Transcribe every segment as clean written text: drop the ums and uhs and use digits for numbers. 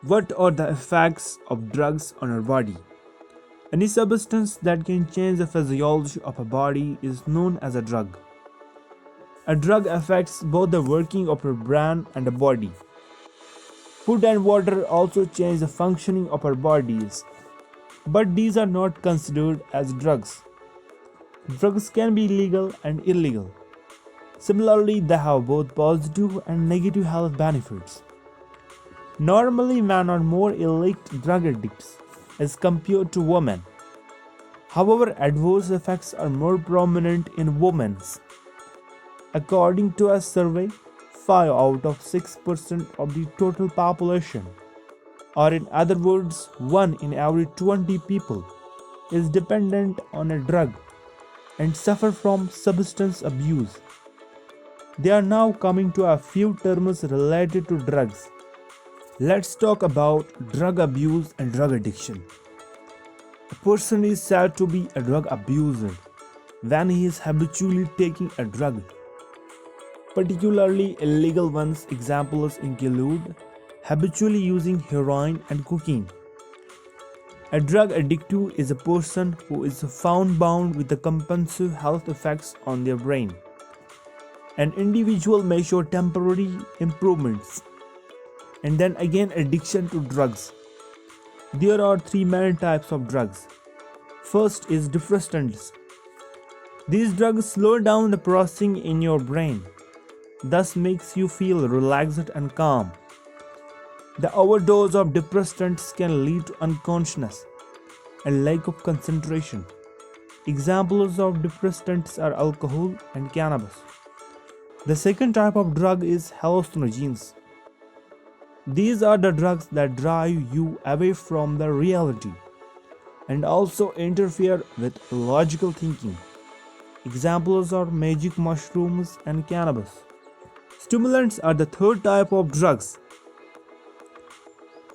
What are the effects of drugs on our body? Any substance that can change the physiology of a body is known as a drug. A drug affects both the working of our brain and the body. Food and water also change the functioning of our bodies, but these are not considered as drugs. Drugs can be legal and illegal. Similarly, they have both positive and negative health benefits. Normally, men are more elite drug addicts as compared to women. However, adverse effects are more prominent in women. According to a survey, 5 out of 6% of the total population, or in other words, 1 in every 20 people, is dependent on a drug and suffer from substance abuse. They are now coming to a few terms related to drugs. Let's talk about drug abuse and drug addiction. A person is said to be a drug abuser when he is habitually taking a drug, particularly illegal ones. Examples include habitually using heroin and cocaine. A drug addictive is a person who is found bound with the compulsive health effects on their brain. An individual may show temporary improvements and then again addiction to drugs. There are 3 main types of drugs. First is depressants. These drugs slow down the processing in your brain, thus makes you feel relaxed and calm. The overdose of depressants can lead to unconsciousness and lack of concentration. Examples of depressants are alcohol and cannabis. The second type of drug is hallucinogens. These are the drugs that drive you away from the reality and also interfere with logical thinking. Examples are magic mushrooms and cannabis. Stimulants are the third type of drugs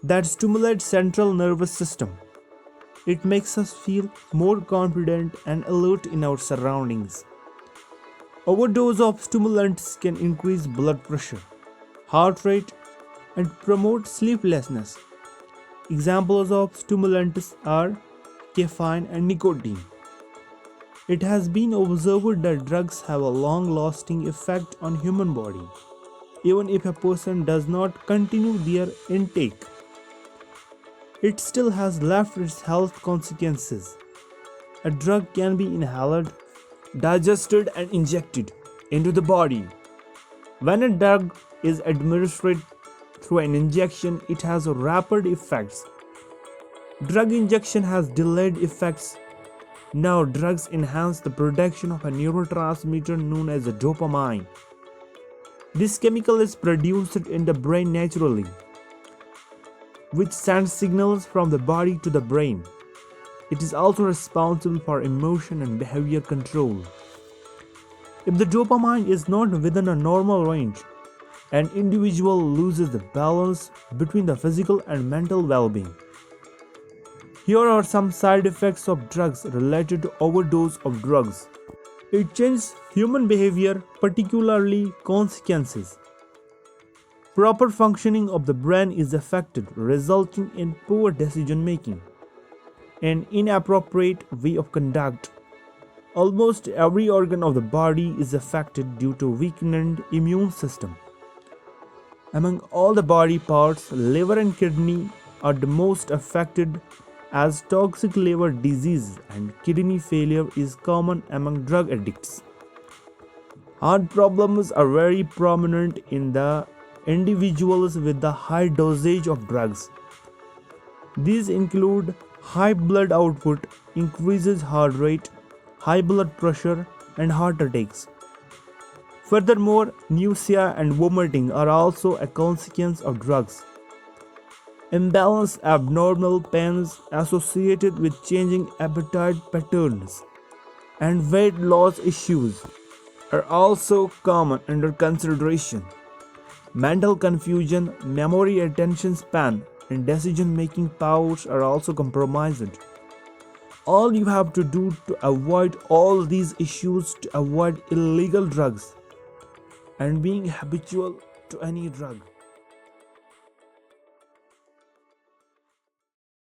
that stimulate central nervous system. It makes us feel more confident and alert in our surroundings. Overdose of stimulants can increase blood pressure, heart rate, and promote sleeplessness. Examples of stimulants are caffeine and nicotine. It has been observed that drugs have a long-lasting effect on human body, even if a person does not continue their intake. It still has left its health consequences. A drug can be inhaled, digested, and injected into the body. When a drug is administered through an injection, it has rapid effects. Drug injection has delayed effects. Now, drugs enhance the production of a neurotransmitter known as dopamine. This chemical is produced in the brain naturally, which sends signals from the body to the brain. It is also responsible for emotion and behavior control. If the dopamine is not within a normal range, an individual loses the balance between the physical and mental well-being. Here are some side effects of drugs related to overdose of drugs. It changes human behavior, particularly consequences. Proper functioning of the brain is affected, resulting in poor decision making and inappropriate way of conduct. Almost every organ of the body is affected due to weakened immune system. Among all the body parts, liver and kidney are the most affected, as toxic liver disease and kidney failure is common among drug addicts. Heart problems are very prominent in the individuals with the high dosage of drugs. These include high blood output, increases heart rate, high blood pressure, and heart attacks. Furthermore, nausea and vomiting are also a consequence of drugs. Imbalanced abnormal pains associated with changing appetite patterns and weight loss issues are also common under consideration. Mental confusion, memory, attention span, and decision-making powers are also compromised. All you have to do to avoid all these issues to avoid illegal drugs and being habitual to any drug.